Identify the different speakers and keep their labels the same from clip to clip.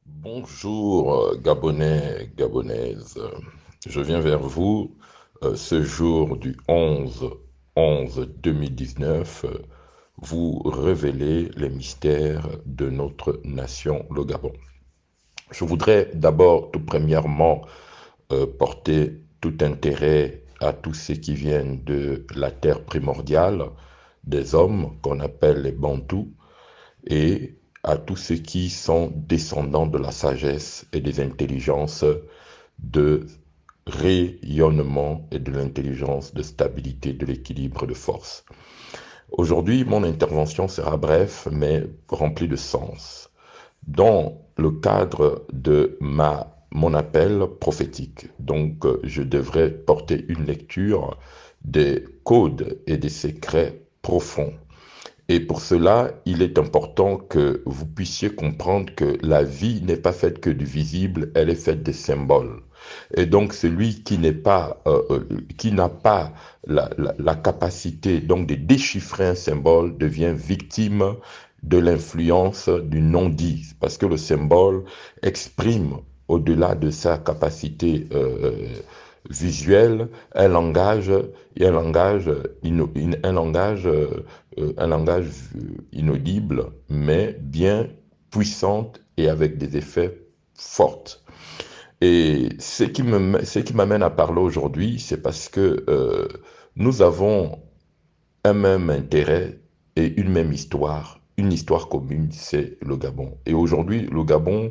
Speaker 1: Bonjour Gabonais, Gabonaises. Je viens vers vous ce jour du 11-11-2019 vous révéler les mystères de notre nation, le Gabon. Je voudrais d'abord, tout premièrement, porter tout intérêt à tous ceux qui viennent de la terre primordiale, des hommes qu'on appelle les Bantous, et à tous ceux qui sont descendants de la sagesse et des intelligences de rayonnement et de l'intelligence de stabilité, de l'équilibre de force. Aujourd'hui, mon intervention sera brève mais remplie de sens. Dans le cadre de mon appel prophétique, donc je devrais porter une lecture des codes et des secrets profonds. Et pour cela, il est important que vous puissiez comprendre que la vie n'est pas faite que du visible, elle est faite des symboles. Et donc celui qui n'a pas la capacité donc de déchiffrer un symbole devient victime de l'influence du non-dit, parce que le symbole exprime au-delà de sa capacité visuelle, un langage inaudible, mais bien puissante et avec des effets forts. Et ce qui m'amène à parler aujourd'hui, c'est parce que nous avons un même intérêt et une même histoire, une histoire commune, c'est le Gabon. Et aujourd'hui, le Gabon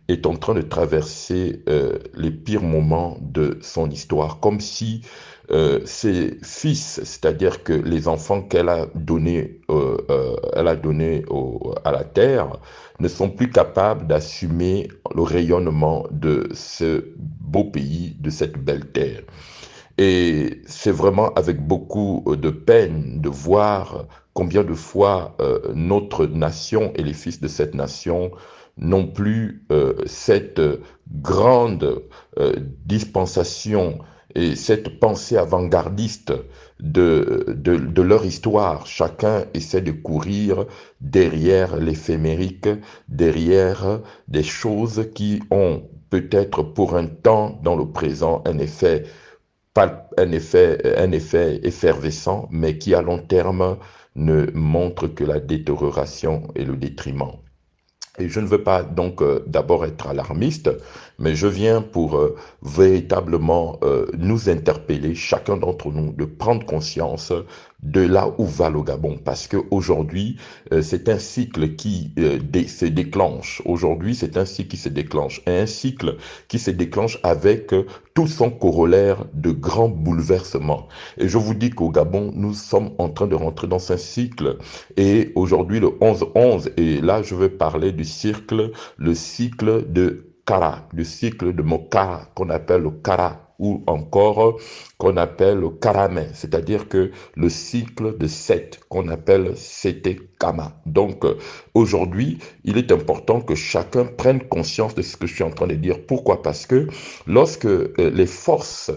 Speaker 1: est en train de traverser les pires moments de son histoire, comme si ses fils, c'est-à-dire que les enfants elle a donné à la terre, ne sont plus capables d'assumer le rayonnement de ce beau pays, de cette belle terre. Et c'est vraiment avec beaucoup de peine de voir combien de fois notre nation et les fils de cette nation n'ont plus cette grande dispensation et cette pensée avant-gardiste de leur histoire. Chacun essaie de courir derrière l'éphémérique, derrière des choses qui ont peut-être pour un temps dans le présent un effet pas un effet effervescent, mais qui à long terme ne montre que la détérioration et le détriment. Et je ne veux pas donc d'abord être alarmiste, mais je viens pour véritablement nous interpeller, chacun d'entre nous, de prendre conscience de là où va le Gabon. Parce qu'aujourd'hui, c'est un cycle qui se déclenche. Aujourd'hui, c'est un cycle qui se déclenche. Et un cycle qui se déclenche avec tout son corollaire de grands bouleversements. Et je vous dis qu'au Gabon, nous sommes en train de rentrer dans un cycle. Et aujourd'hui, le 11-11, et là, je veux parler du le cycle de Kara, le cycle de Mokara, qu'on appelle le Kara, ou encore qu'on appelle le Karamé, c'est-à-dire que le cycle de Seth, qu'on appelle Sete Kama. Donc, aujourd'hui, il est important que chacun prenne conscience de ce que je suis en train de dire. Pourquoi? Parce que lorsque les forces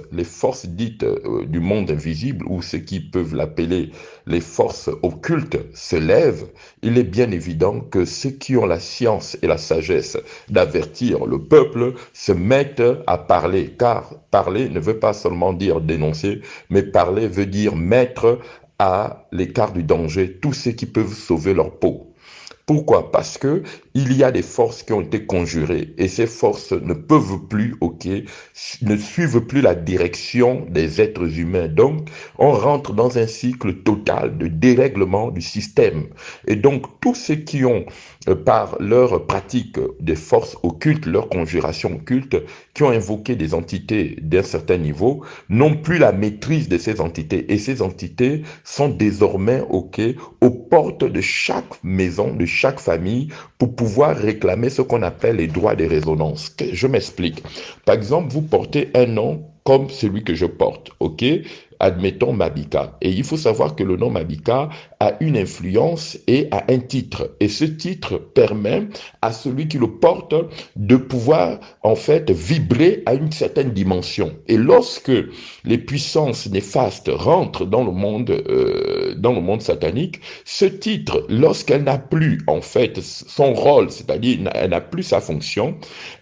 Speaker 1: dites du monde invisible, ou ceux qui peuvent l'appeler les forces occultes, se lèvent, il est bien évident que ceux qui ont la science et la sagesse d'avertir le peuple se mettent à parler, car parler ne veut pas seulement dire dénoncer, mais parler veut dire mettre à l'écart du danger tous ceux qui peuvent sauver leur peau. Pourquoi? Parce que il y a des forces qui ont été conjurées et ces forces ne peuvent plus, ok, ne suivent plus la direction des êtres humains. Donc, on rentre dans un cycle total de dérèglement du système. Et donc, tous ceux qui ont, par leur pratique des forces occultes, leur conjuration occulte, qui ont invoqué des entités d'un certain niveau, n'ont plus la maîtrise de ces entités. Et ces entités sont désormais, ok, aux portes de chaque maison, de chaque famille, pour pouvoir réclamer ce qu'on appelle les droits de résonance. Je m'explique. Par exemple, vous portez un nom comme celui que je porte, ok? admettons Mabika. Et il faut savoir que le nom Mabika a une influence et a un titre. Et ce titre permet à celui qui le porte de pouvoir, en fait, vibrer à une certaine dimension. Et lorsque les puissances néfastes rentrent dans le monde satanique, ce titre, lorsqu'elle n'a plus, en fait, son rôle, c'est-à-dire elle n'a plus sa fonction,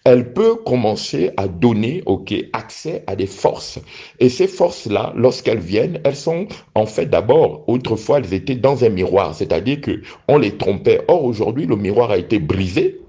Speaker 1: elle peut commencer à donner, ok, accès à des forces. Et ces forces-là, lorsqu'elles viennent, elles sont, en fait, d'abord, autrefois, elles étaient dans un miroir, c'est-à-dire que on les trompait. Or, aujourd'hui, le miroir a été brisé.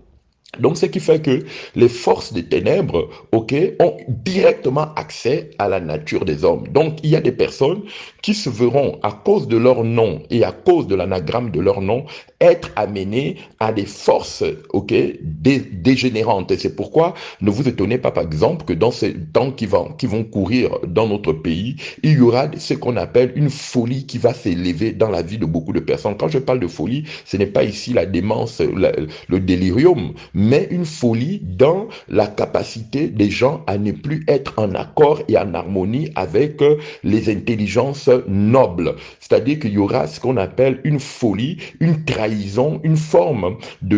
Speaker 1: Donc, ce qui fait que les forces des ténèbres, ok, ont directement accès à la nature des hommes. Donc, il y a des personnes qui se verront, à cause de leur nom et à cause de l'anagramme de leur nom, être amenées à des forces, ok, dégénérantes. Et c'est pourquoi ne vous étonnez pas, par exemple, que dans ces temps qui vont courir dans notre pays, il y aura ce qu'on appelle une folie qui va s'élever dans la vie de beaucoup de personnes. Quand je parle de folie, ce n'est pas ici la démence, le délirium, mais une folie dans la capacité des gens à ne plus être en accord et en harmonie avec les intelligences nobles. C'est-à-dire qu'il y aura ce qu'on appelle une folie, une trahison, une forme de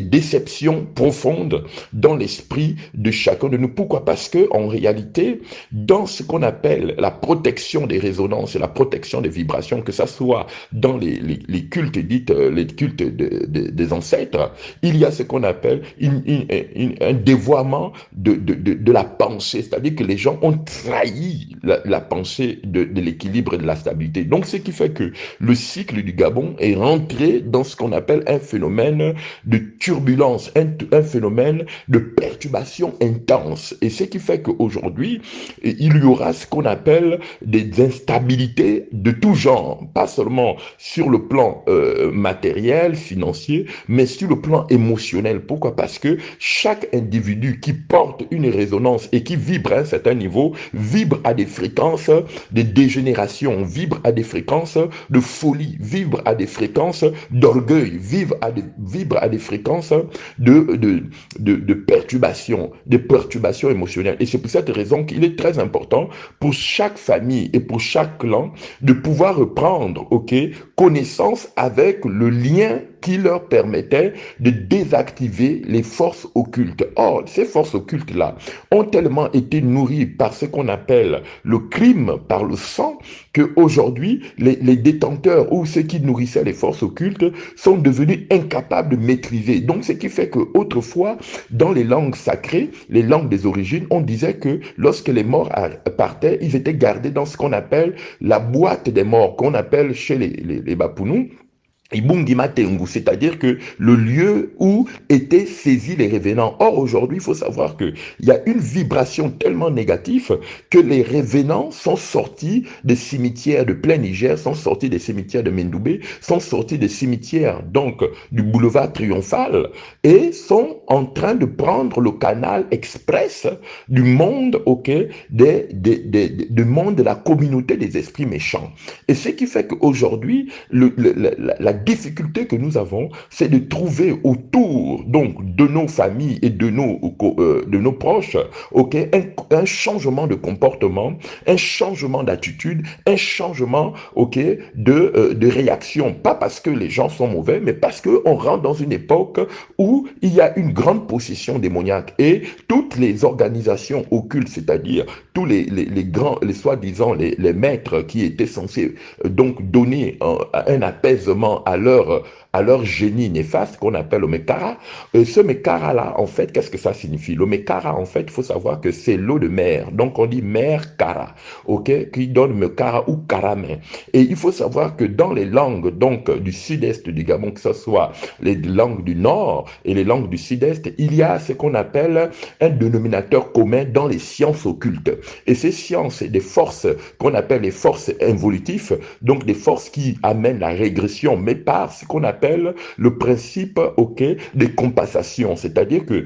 Speaker 1: déception profonde dans l'esprit de chacun de nous. Pourquoi? Parce que en réalité, dans ce qu'on appelle la protection des résonances et la protection des vibrations, que ça soit dans les cultes dites, les cultes des ancêtres, il y a ce qu'on appelle un dévoiement de la pensée, c'est-à-dire que les gens ont trahi la pensée de l'équilibre et de la stabilité. Donc, ce qui fait que le cycle du Gabon est rentré dans ce qu'on appelle un phénomène de turbulence, un phénomène de perturbation intense. Et ce qui fait qu'aujourd'hui, il y aura ce qu'on appelle des instabilités de tout genre, pas seulement sur le plan matériel, financier, mais sur le plan émotionnel. Pourquoi? Parce que chaque individu qui porte une résonance et qui vibre à un certain niveau, vibre à des fréquences de dégénération, vibre à des fréquences de folie, vibre à des fréquences d'orgueil, vibre à des fréquences de perturbation émotionnelle. Et c'est pour cette raison qu'il est très important pour chaque famille et pour chaque clan de pouvoir reprendre, ok, connaissance avec le lien qui leur permettait de désactiver les forces occultes. Or, ces forces occultes-là ont tellement été nourries par ce qu'on appelle le crime, par le sang, qu'aujourd'hui, les détenteurs ou ceux qui nourrissaient les forces occultes sont devenus incapables de maîtriser. Donc, ce qui fait qu'autrefois, dans les langues sacrées, les langues des origines, on disait que lorsque les morts partaient, ils étaient gardés dans ce qu'on appelle la boîte des morts, qu'on appelle chez les Bapounous, c'est-à-dire que le lieu où étaient saisis les revenants. Or, aujourd'hui, il faut savoir qu'il y a une vibration tellement négative que les revenants sont sortis des cimetières de plein Niger, sont sortis des cimetières de Mendoubé, sont sortis des cimetières donc du boulevard Triomphal et sont en train de prendre le canal express du monde, ok, du monde de la communauté des esprits méchants. Et ce qui fait qu'aujourd'hui, la difficulté que nous avons, c'est de trouver autour donc de nos familles et de nos proches, ok, un changement de comportement, un changement d'attitude, un changement, ok, de réaction. Pas parce que les gens sont mauvais, mais parce que on rentre dans une époque où il y a une grande possession démoniaque et toutes les organisations occultes, c'est-à-dire tous les grands, les soi-disant les maîtres qui étaient censés donc donner un apaisement à leur génie néfaste qu'on appelle le Mekara. Ce Mekara-là, en fait, qu'est-ce que ça signifie? Le Mekara, en fait, il faut savoir que c'est l'eau de mer. Donc, on dit mer Kara, ok, qui donne Mekara ou Karamin. Et il faut savoir que dans les langues, donc, du sud-est du Gabon, que ce soit les langues du nord et les langues du sud-est, il y a ce qu'on appelle un dénominateur commun dans les sciences occultes. Et ces sciences, c'est des forces qu'on appelle les forces involutives, donc des forces qui amènent la régression, mais par ce qu'on appelle le principe, ok, des compensations. C'est-à-dire que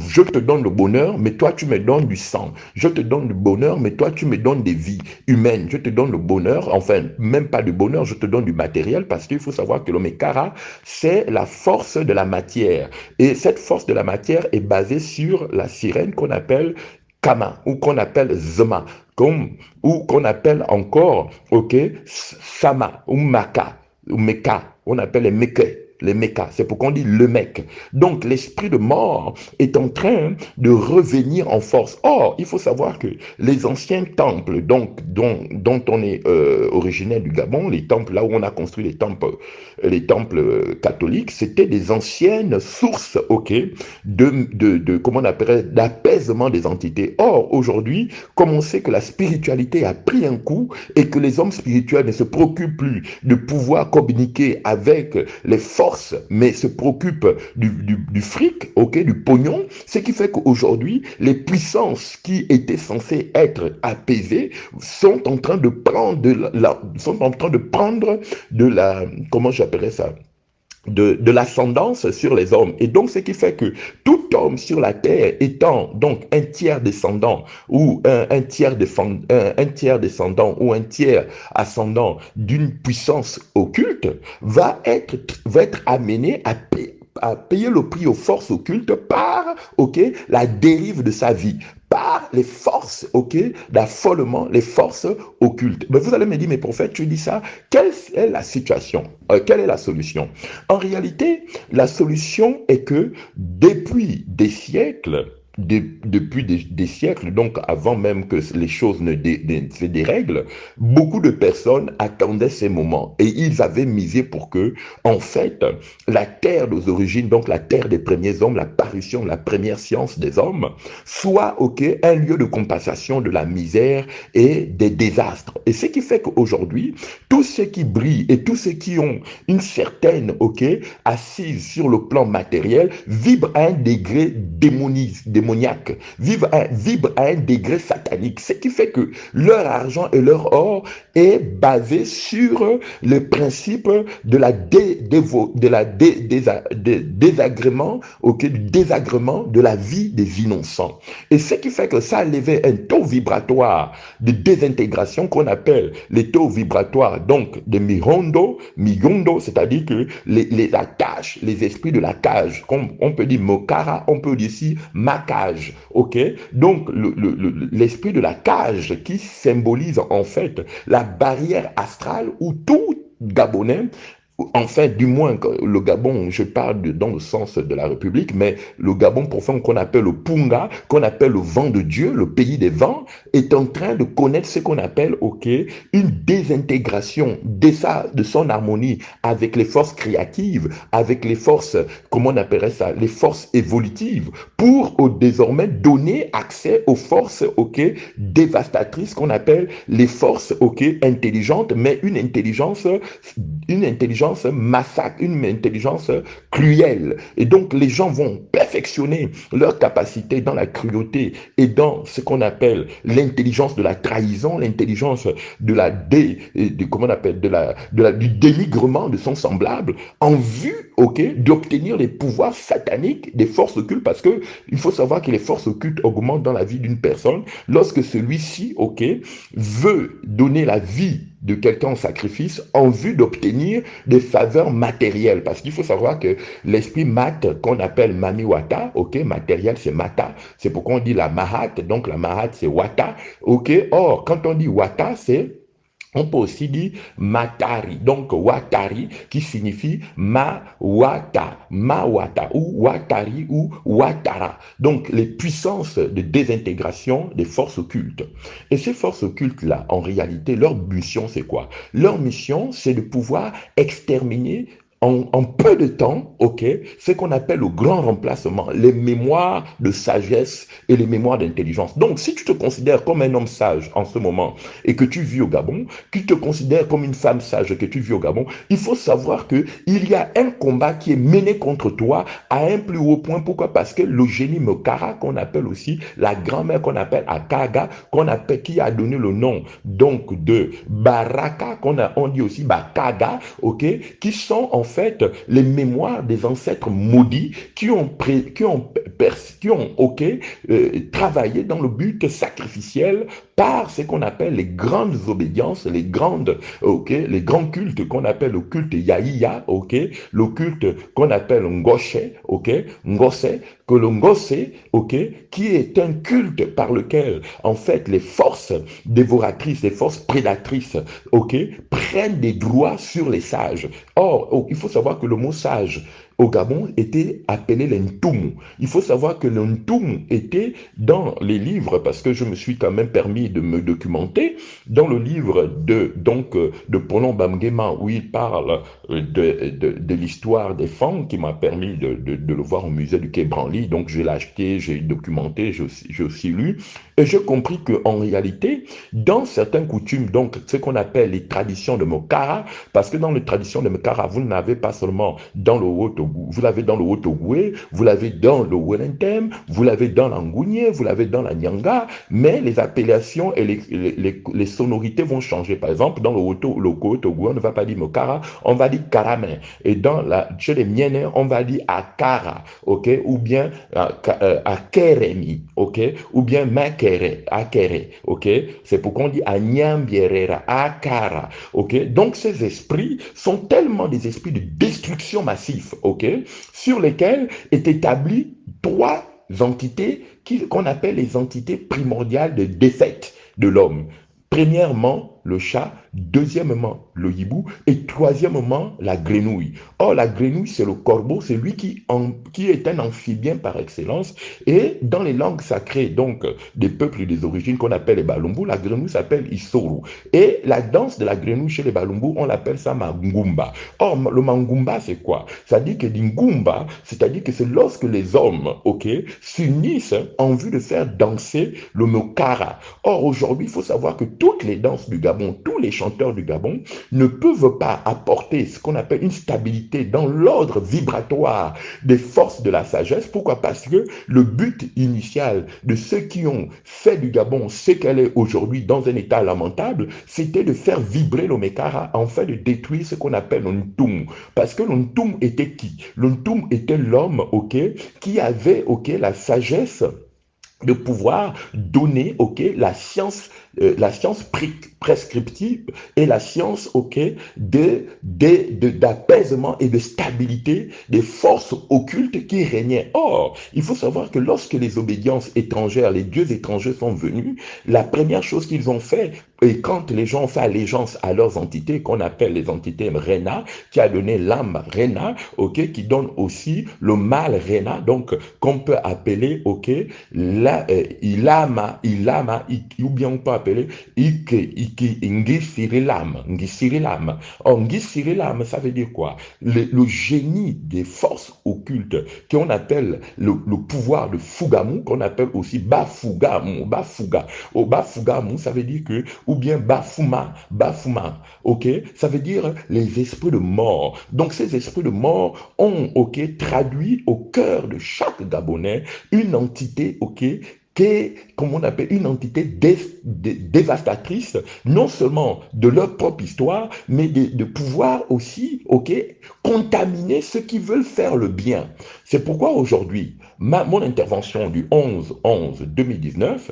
Speaker 1: je te donne le bonheur, mais toi tu me donnes du sang. Je te donne le bonheur, mais toi tu me donnes des vies humaines. Je te donne le bonheur, enfin, même pas du bonheur, je te donne du matériel, parce qu'il faut savoir que le Mekara, c'est la force de la matière. Et cette force de la matière est basée sur la sirène qu'on appelle Kama, ou qu'on appelle Zema, ou qu'on appelle encore, ok, Sama, ou Maka, ou Meka, on appelle les Meke. Les Meka, c'est pourquoi on dit le mec. Donc l'esprit de mort est en train de revenir en force. Or, il faut savoir que les anciens temples, donc dont on est originaire du Gabon, les temples là où on a construit les temples catholiques, c'était des anciennes sources, ok, comment on appellerait, d'apaisement des entités. Or, aujourd'hui, comme on sait que la spiritualité a pris un coup et que les hommes spirituels ne se préoccupent plus de pouvoir communiquer avec les forces, mais se préoccupent du fric, ok, du pognon, ce qui fait qu'aujourd'hui, les puissances qui étaient censées être apaisées sont en train de prendre comment j'appellerais ça, de l'ascendance sur les hommes. Et donc, ce qui fait que tout homme sur la terre étant donc un tiers descendant ou un tiers descendant ou un tiers ascendant d'une puissance occulte va être amené à payer le prix aux forces occultes par, ok, la dérive de sa vie, par les forces, ok, d'affolement, les forces occultes. Mais vous allez me dire, mais prophète, tu dis ça, quelle est la situation? Quelle est la solution? En réalité, la solution est que depuis des siècles, depuis des siècles, donc avant même que les choses ne se dérèglent, beaucoup de personnes attendaient ces moments et ils avaient misé pour que, en fait, la terre des origines, donc la terre des premiers hommes, la parution de la première science des hommes, soit, ok, un lieu de compensation de la misère et des désastres. Et ce qui fait qu'aujourd'hui, tous ceux qui brillent et tous ceux qui ont une certaine, ok, assise sur le plan matériel, vibrent à un degré démoniaque, vibrent à un degré satanique. Ce qui fait que leur argent et leur or est basé sur le principe de la désagrément, ok, du désagrément de la vie des innocents. Et ce qui fait que ça a levé un taux vibratoire de désintégration qu'on appelle les taux vibratoires donc de Mihondo, c'est-à-dire que la cage, les esprits de la cage, comme on peut dire Mokara, on peut dire ici ma cage, ok? Donc l'esprit de la cage qui symbolise en fait la barrière astrale où tout Gabonais, enfin, du moins, le Gabon, je parle dans le sens de la République, mais le Gabon profond qu'on appelle le Punga, qu'on appelle le vent de Dieu, le pays des vents, est en train de connaître ce qu'on appelle, ok, une désintégration de son harmonie avec les forces créatives, avec les forces, comment on appellerait ça, les forces évolutives, pour désormais donner accès aux forces, ok, dévastatrices qu'on appelle les forces, ok, intelligentes, mais une intelligence massacre, une intelligence cruelle. Et donc, les gens vont perfectionner leur capacité dans la cruauté et dans ce qu'on appelle l'intelligence de la trahison, l'intelligence comment on appelle, du dénigrement de son semblable en vue, ok, d'obtenir les pouvoirs sataniques des forces occultes, parce que il faut savoir que les forces occultes augmentent dans la vie d'une personne lorsque celui-ci, ok, veut donner la vie de quelqu'un en sacrifice en vue d'obtenir des faveurs matérielles. Parce qu'il faut savoir que l'esprit mat, qu'on appelle Mami Wata, ok, matériel c'est Mata, c'est pourquoi on dit la Mahat, donc la Mahat c'est Wata, ok. Or, quand on dit Wata, on peut aussi dire Matari, donc Watari, qui signifie Mawata, ou Watari, ou Watara. Donc, les puissances de désintégration des forces occultes. Et ces forces occultes-là, en réalité, leur mission, c'est quoi? Leur mission, c'est de pouvoir exterminer en peu de temps, ok, ce qu'on appelle le grand remplacement, les mémoires de sagesse et les mémoires d'intelligence. Donc, si tu te considères comme un homme sage en ce moment et que tu vis au Gabon, que tu te considères comme une femme sage que tu vis au Gabon, il faut savoir que il y a un combat qui est mené contre toi à un plus haut point. Pourquoi? Parce que le génie Mokara, qu'on appelle aussi la grand-mère qu'on appelle Akaga, qui a donné le nom donc de Baraka, on dit aussi Bakaga, ok, qui sont en fait les mémoires des ancêtres maudits qui ont travaillé dans le but sacrificiel par ce qu'on appelle les grandes obédiences, les grands cultes qu'on appelle le culte Yaïya, le culte qu'on appelle Ngoshe, Ngose, que le Ngose, qui est un culte par lequel, en fait, les forces dévoratrices, les forces prédatrices, prennent des droits sur les sages. Or, il faut savoir que le mot sage au Gabon était appelé l'Ntoum. Il faut savoir que l'Ntoum était dans les livres, parce que je me suis quand même permis de me documenter, dans le livre de Polon Bamgema, où il parle de l'histoire des femmes, qui m'a permis de le voir au musée du Quai Branly. Donc je l'ai acheté, j'ai documenté, j'ai aussi lu, et j'ai compris qu'en réalité, dans certaines coutumes, donc ce qu'on appelle les traditions de Mokara, parce que dans les traditions de Mokara, vous n'avez pas seulement dans le Haut-Togo, vous l'avez dans le Haut-Togoué, vous l'avez dans le Welentem, vous l'avez dans l'Angounié, vous l'avez dans la Nyanga, mais les appellations et les sonorités vont changer. Par exemple, dans le Haut-Togoué, on ne va pas dire Mokara, on va dire Karame. Et chez les Miennes, on va dire Akara, ou bien Akeremi, ou bien Makere, Akere, c'est pourquoi on dit Anyambierera, Akara, donc ces esprits sont tellement des esprits de destruction massif, sur lesquels est établi trois entités qu'on appelle les entités primordiales de défaite de l'homme. Premièrement, le chat, deuxièmement, le hibou, et troisièmement, la grenouille. Or, la grenouille, c'est le corbeau, c'est lui qui est un amphibien par excellence, et dans les langues sacrées, donc, des peuples et des origines qu'on appelle les Balumbu, la grenouille s'appelle Isoru. Et la danse de la grenouille chez les Balumbu, on l'appelle ça Mangumba. Or, le Mangumba, c'est quoi? Ça dit que l'Ingumba, c'est-à-dire que c'est lorsque les hommes, s'unissent en vue de faire danser le Mokara. Or, aujourd'hui, il faut savoir que toutes les danses du Gabon, tous les chanteurs du Gabon ne peuvent pas apporter ce qu'on appelle une stabilité dans l'ordre vibratoire des forces de la sagesse. Pourquoi? Parce que le but initial de ceux qui ont fait du Gabon ce qu'elle est aujourd'hui dans un état lamentable, c'était de faire vibrer le Mekara, enfin de détruire ce qu'on appelle le Ntoum. Parce que le Ntoum était qui? Le Ntoum était l'homme, qui avait, la sagesse de pouvoir donner, la science prescriptive et la science, d'apaisement et de stabilité des forces occultes qui régnaient. Or, il faut savoir que lorsque les obédiences étrangères, les dieux étrangers sont venus, la première chose qu'ils ont fait, et quand les gens ont fait allégeance à leurs entités, qu'on appelle les entités Rena, qui a donné l'âme Rena, qui donne aussi le mal Rena, donc, qu'on peut appeler, Ilama, ou bien on peut appeler Ngissirilam. Or, Ngissirilam, ça veut dire quoi? Le génie des forces occultes, qu'on appelle le pouvoir de Fugamu, qu'on appelle aussi Bafugamu, Bafugamu, ça veut dire que, ou bien Bafuma, ça veut dire les esprits de mort. Donc, ces esprits de mort ont, traduit au cœur de chaque Gabonais une entité, qui est, comme on appelle, une entité dévastatrice, non seulement de leur propre histoire, mais de pouvoir aussi, contaminer ceux qui veulent faire le bien. C'est pourquoi aujourd'hui, mon intervention du 11-11-2019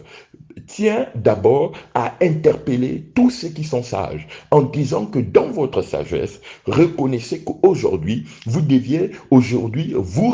Speaker 1: tient d'abord à interpeller tous ceux qui sont sages, en disant que dans votre sagesse, reconnaissez qu'aujourd'hui, vous deviez aujourd'hui vous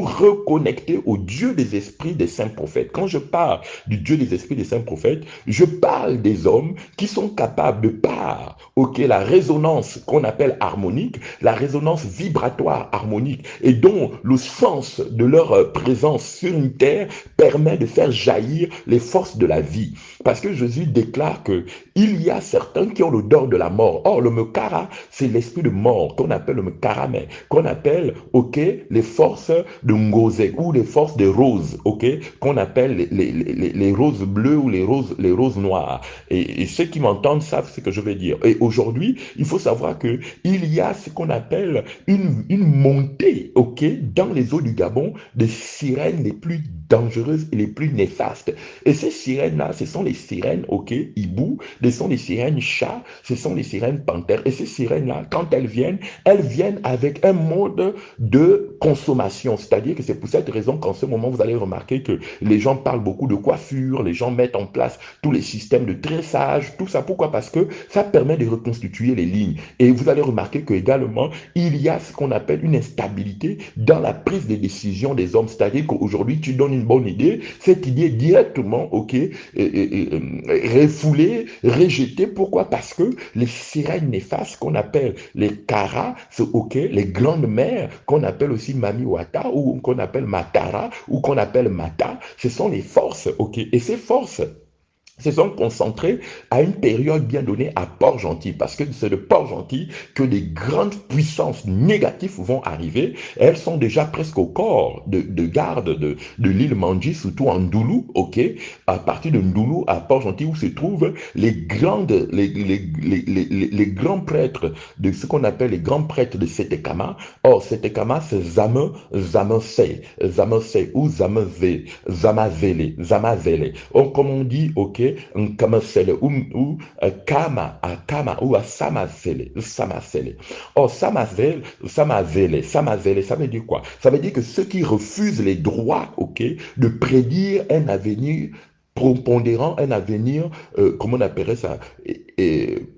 Speaker 1: reconnecter au Dieu des esprits des saints prophètes. Quand je parle du Dieu des esprits des saints prophètes, je parle des hommes qui sont capables de par, la résonance qu'on appelle harmonique, la résonance vibratoire harmonique, et dont le sens de leur présence sur une terre permet de faire jaillir les forces de la vie. Parce que Jésus déclare que il y a certains qui ont l'odeur de la mort. Or, le Mekara, c'est l'esprit de mort qu'on appelle le Mekarame, qu'on appelle, les forces de Ngose ou les forces des roses, qu'on appelle les roses bleues ou les roses noires. Et ceux qui m'entendent savent ce que je vais dire. Et aujourd'hui, il faut savoir que il y a ce qu'on appelle une montée, dans les eaux du Gabon, des sirènes les plus dangereuses et les plus néfastes. Et ces sirènes-là, ce sont les sirènes, ok, hibou, ce sont les sirènes chats, ce sont les sirènes panthères. Et ces sirènes-là, quand elles viennent avec un mode de consommation. C'est-à-dire que c'est pour cette raison qu'en ce moment, vous allez remarquer que les gens parlent beaucoup de coiffure, les gens mettent en place tous les systèmes de tressage, tout ça. Pourquoi? Parce que ça permet de reconstituer les lignes. Et vous allez remarquer que également, il y a ce qu'on appelle une instabilité dans la prise de décision des hommes. C'est-à-dire qu'aujourd'hui, tu donnes une bonne idée, cette idée est directement, ok, refoulée, rejetée. Pourquoi? Parce que les sirènes néfastes qu'on appelle les karas, c'est ok, les grandes mères qu'on appelle aussi Mami Wata ou qu'on appelle Matara ou qu'on appelle Mata, ce sont les forces, ok. Et ces forces se sont concentrés à une période bien donnée à Port-Gentil, parce que c'est de Port-Gentil que les grandes puissances négatives vont arriver. Elles sont déjà presque au corps de garde de l'île Mandji, surtout en Ndoulou, ok, à partir de Ndoulou à Port-Gentil, où se trouvent les grands prêtres de ce qu'on appelle les grands prêtres de Setekama. Or, Setekama, c'est Zamase ou Zamazele. Or, comme on dit, ok, Nkamasele ou Kama ou Samasele. Or, Samazele, ça veut dire quoi? Ça veut dire que ceux qui refusent les droits, ok, de prédire un avenir prépondérant, un avenir, comment on appellerait ça,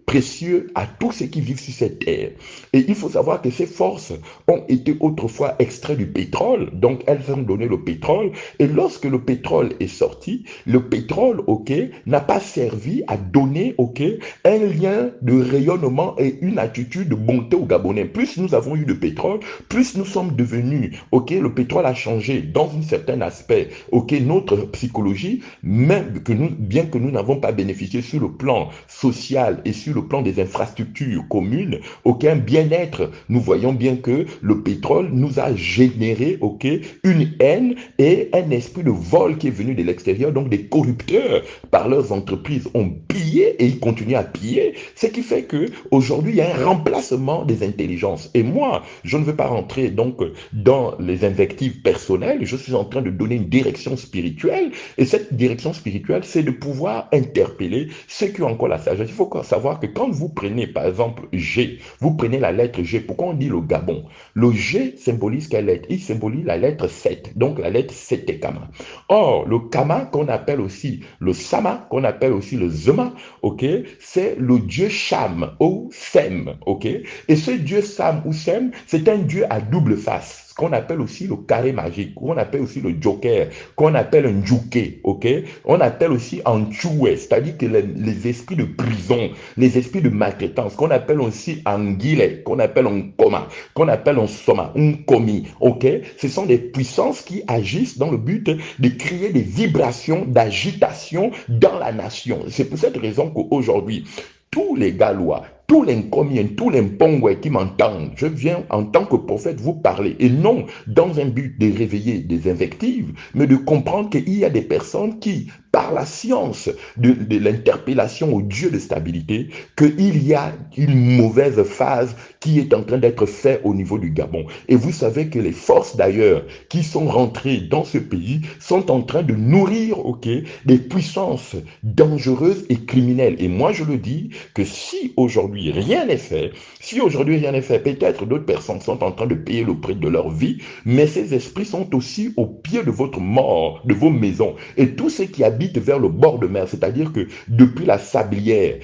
Speaker 1: précieux à tous ceux qui vivent sur cette terre. Et il faut savoir que ces forces ont été autrefois extraites du pétrole, donc elles ont donné le pétrole, et lorsque le pétrole est sorti, le pétrole, ok, n'a pas servi à donner, ok, un lien de rayonnement et une attitude de bonté aux Gabonais. Plus nous avons eu de pétrole, plus nous sommes devenus, ok, le pétrole a changé dans un certain aspect, ok, notre psychologie, même que nous, bien que nous n'avons pas bénéficié sur le plan social et sur le plan des infrastructures communes, aucun bien-être. Nous voyons bien que le pétrole nous a généré, ok, une haine et un esprit de vol qui est venu de l'extérieur. Donc des corrupteurs par leurs entreprises ont pillé et ils continuent à piller. Ce qui fait que aujourd'hui il y a un remplacement des intelligences. Et moi, je ne veux pas rentrer donc dans les invectives personnelles. Je suis en train de donner une direction spirituelle. Et cette direction spirituelle, c'est de pouvoir interpeller ceux qui ont encore la sagesse. Il faut savoir que quand vous prenez, par exemple, G, vous prenez la lettre G, pourquoi on dit le Gabon? Le G symbolise quelle lettre? Il symbolise la lettre 7, donc la lettre Setekama. Or, le Kama, qu'on appelle aussi le Sama, qu'on appelle aussi le Zema, ok, c'est le dieu Cham ou Sem, ok? Et ce dieu Sam ou Sem, c'est un dieu à double face, qu'on appelle aussi le carré magique, qu'on appelle aussi le joker, qu'on appelle un djouké, ok? On appelle aussi un tchoué, c'est-à-dire que les esprits de prison, les esprits de maltraitance, qu'on appelle aussi un guillet, qu'on appelle un coma, qu'on appelle un soma, un komi, ok? Ce sont des puissances qui agissent dans le but de créer des vibrations d'agitation dans la nation. C'est pour cette raison qu'aujourd'hui, tous les Gallois, tous les Nkomiens, tous les Mpongwe qui m'entendent, je viens en tant que prophète vous parler, et non dans un but de réveiller des invectives, mais de comprendre qu'il y a des personnes qui, par la science de l'interpellation au Dieu de stabilité, qu'il y a une mauvaise phase qui est en train d'être faite au niveau du Gabon. Et vous savez que les forces d'ailleurs qui sont rentrées dans ce pays sont en train de nourrir, ok, des puissances dangereuses et criminelles. Et moi je le dis que si aujourd'hui rien n'est fait, peut-être d'autres personnes sont en train de payer le prix de leur vie, mais ces esprits sont aussi au pied de votre mort, de vos maisons. Et tous ceux qui habitent vers le bord de mer, c'est-à-dire que depuis la Sablière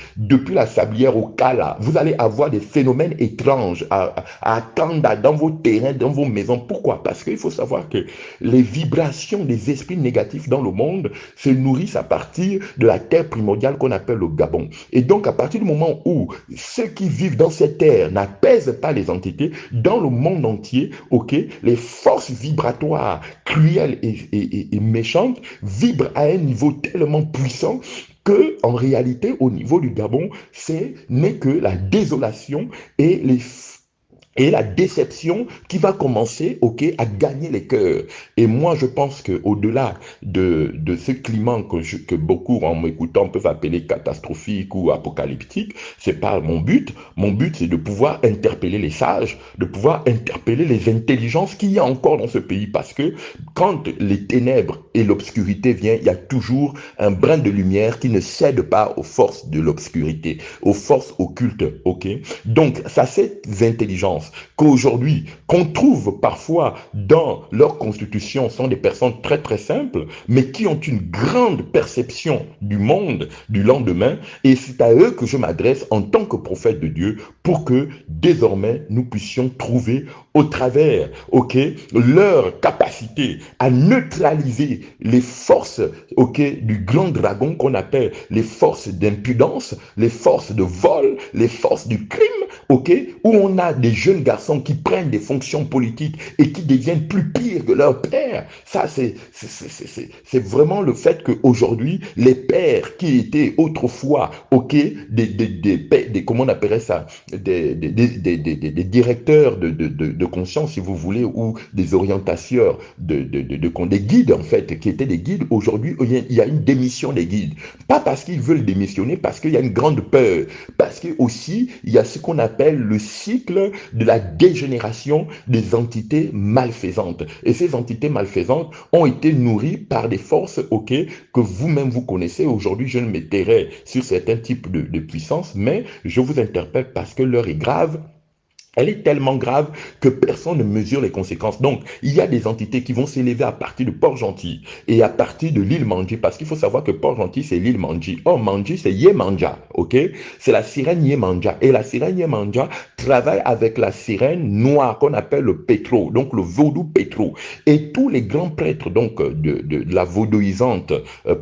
Speaker 1: au Kala, vous allez avoir des phénomènes étranges à Kanda, dans vos terrains, dans vos maisons. Pourquoi? Parce qu'il faut savoir que les vibrations des esprits négatifs dans le monde se nourrissent à partir de la terre primordiale qu'on appelle le Gabon. Et donc, à partir du moment où ceux qui vivent dans cette terre n'apaisent pas les entités, dans le monde entier, ok, les forces vibratoires cruelles et méchantes vibrent à un niveau tellement puissant que, en réalité, au niveau du Gabon, n'est que la désolation et et la déception qui va commencer, ok, à gagner les cœurs. Et moi, je pense que au-delà de ce climat que beaucoup, en m'écoutant, peuvent appeler catastrophique ou apocalyptique, c'est pas mon but. Mon but, c'est de pouvoir interpeller les sages, de pouvoir interpeller les intelligences qu'il y a encore dans ce pays. Parce que quand les ténèbres et l'obscurité viennent, il y a toujours un brin de lumière qui ne cède pas aux forces de l'obscurité, aux forces occultes, ok? Donc, ça, ces intelligences qu'aujourd'hui, qu'on trouve parfois dans leur constitution, sont des personnes très très simples, mais qui ont une grande perception du monde, du lendemain, et c'est à eux que je m'adresse en tant que prophète de Dieu pour que désormais nous puissions trouver au travers, ok, leur capacité à neutraliser les forces, ok, du grand dragon qu'on appelle les forces d'impudence, les forces de vol, les forces du crime, ok, où on a des jeunes garçons qui prennent des fonctions politiques et qui deviennent plus pires que leurs pères. Ça, c'est vraiment le fait qu'aujourd'hui, les pères qui étaient autrefois, ok, comment on appellerait ça, des directeurs de conscience, si vous voulez, ou des orientateurs, des guides, en fait, qui étaient des guides, aujourd'hui, il y a une démission des guides. Pas parce qu'ils veulent démissionner, parce qu'il y a une grande peur, parce que aussi, il y a ce qu'on appelle le cycle de la dégénération des entités malfaisantes. Et ces entités malfaisantes ont été nourries par des forces, ok, que vous-même vous connaissez. Aujourd'hui, je ne m'étairai sur certains types de puissances, mais je vous interpelle parce que l'heure est grave. Elle est tellement grave que personne ne mesure les conséquences. Donc, il y a des entités qui vont s'élever à partir de Port-Gentil et à partir de l'île Mandji, parce qu'il faut savoir que Port-Gentil, c'est l'île Mandji. Or, Mandji, c'est Yemanja, ok? C'est la sirène Yemanja. Et la sirène Yemanja travaille avec la sirène noire qu'on appelle le pétro, donc le vaudou pétro. Et tous les grands prêtres, donc, de la vaudouisante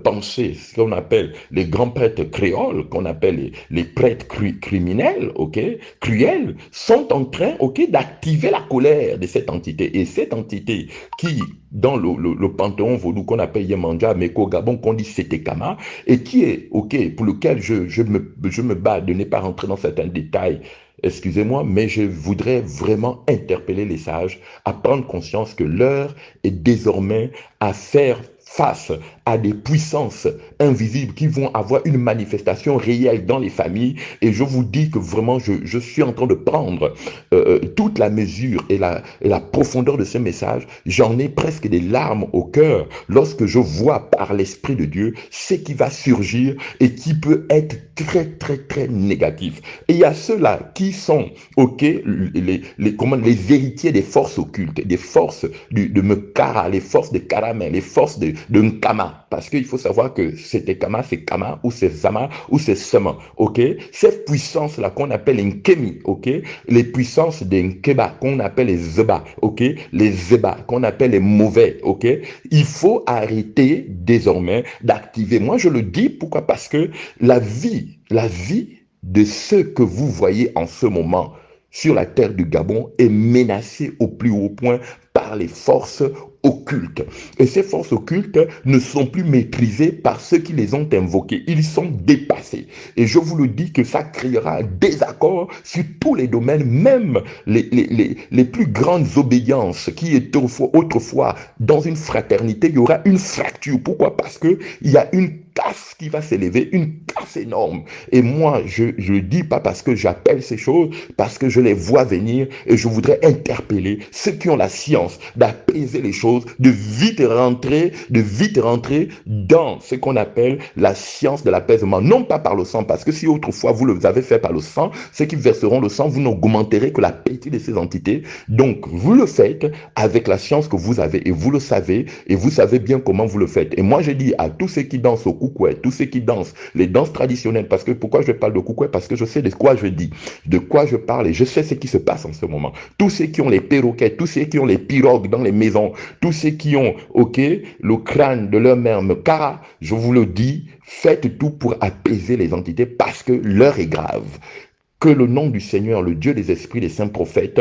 Speaker 1: pensée, ce qu'on appelle les grands prêtres créoles, qu'on appelle les prêtres criminels, ok? Cruels, sont en train, ok, d'activer la colère de cette entité. Et cette entité qui, dans le panthéon vaudou qu'on appelle Yemanja, mais qu'au Gabon qu'on dit Setekama, et qui est, ok, pour lequel je me bats de ne pas rentrer dans certains détails, excusez-moi, mais je voudrais vraiment interpeller les sages à prendre conscience que l'heure est désormais à faire face à des puissances invisibles qui vont avoir une manifestation réelle dans les familles. Et je vous dis que vraiment, je suis en train de prendre toute la mesure et la profondeur de ce message. J'en ai presque des larmes au cœur lorsque je vois par l'Esprit de Dieu ce qui va surgir et qui peut être très, très, très négatif. Et il y a ceux-là qui sont, ok, les héritiers des forces occultes, des forces de Mekara, les forces de Karamen, les forces de Nkama, parce qu'il faut savoir que c'était Kama, ou c'est Zama, ou c'est Sema, ok? Ces puissances-là qu'on appelle Nkemi, ok? Les puissances des Nkeba, qu'on appelle les Zeba, ok? Les Zeba, qu'on appelle les mauvais, ok? Il faut arrêter désormais d'activer. Moi, je le dis, pourquoi? Parce que la vie de ceux que vous voyez en ce moment sur la terre du Gabon est menacée au plus haut point par les forces occultes. Et ces forces occultes ne sont plus maîtrisées par ceux qui les ont invoquées. Ils sont dépassés. Et je vous le dis que ça créera un désaccord sur tous les domaines, même les plus grandes obédiences qui étaient autrefois dans une fraternité, il y aura une fracture. Pourquoi? Parce que il y a une casse qui va s'élever, une casse énorme. Et moi, je le dis pas parce que j'appelle ces choses, parce que je les vois venir et je voudrais interpeller ceux qui ont la science d'apaiser les choses, de vite rentrer dans ce qu'on appelle la science de l'apaisement. Non pas par le sang, parce que si autrefois vous le avez fait par le sang, ceux qui verseront le sang, vous n'augmenterez que l'appétit de ces entités. Donc, vous le faites avec la science que vous avez et vous le savez et vous savez bien comment vous le faites. Et moi, je dis à tous ceux qui dansent au Koukoué, tous ceux qui dansent les danses traditionnelles, parce que pourquoi je parle de Koukoué? Parce que je sais de quoi je dis, de quoi je parle et je sais ce qui se passe en ce moment. Tous ceux qui ont les perroquets, tous ceux qui ont les pirogues dans les maisons, tous ceux qui ont, ok, le crâne de leur mère Mekara, je vous le dis, faites tout pour apaiser les entités parce que l'heure est grave. Que le nom du Seigneur, le Dieu des esprits, des saints prophètes,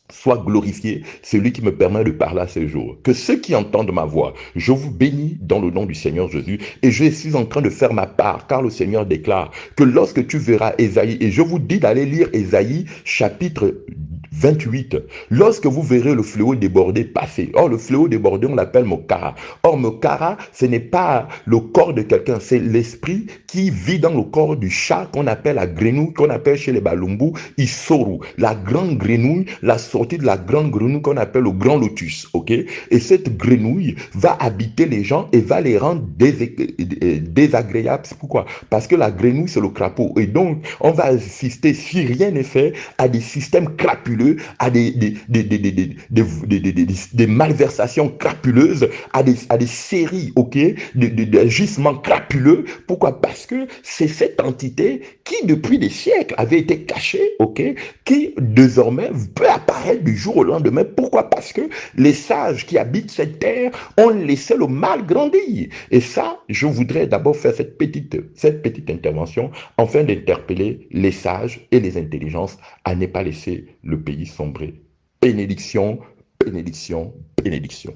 Speaker 1: soit glorifié, celui qui me permet de parler à ce jour. Que ceux qui entendent ma voix, je vous bénis dans le nom du Seigneur Jésus et je suis en train de faire ma part car le Seigneur déclare que lorsque tu verras Ésaïe, et je vous dis d'aller lire Ésaïe chapitre 28. Lorsque vous verrez le fléau débordé passer, or le fléau débordé, on l'appelle Mokara. Or, Mokara, ce n'est pas le corps de quelqu'un, c'est l'esprit qui vit dans le corps du chat qu'on appelle la grenouille, qu'on appelle chez les Balumbu, Isoru. La grande grenouille, la sortie de la grande grenouille qu'on appelle le grand lotus, ok? Et cette grenouille va habiter les gens et va les rendre désagréables. Pourquoi? Parce que la grenouille, c'est le crapaud. Et donc, on va assister, si rien n'est fait, à des systèmes crapuleux, à des malversations crapuleuses, à des séries, ok, d'agissements crapuleux. Pourquoi? Parce que c'est cette entité qui, depuis des siècles, avait été cachée, ok, qui désormais peut apparaître du jour au lendemain. Pourquoi? Parce que les sages qui habitent cette terre ont laissé le mal grandir. Et ça, je voudrais d'abord faire cette petite intervention afin d'interpeller les sages et les intelligences à ne pas laisser le pays sombrer. Bénédiction, bénédiction, bénédiction.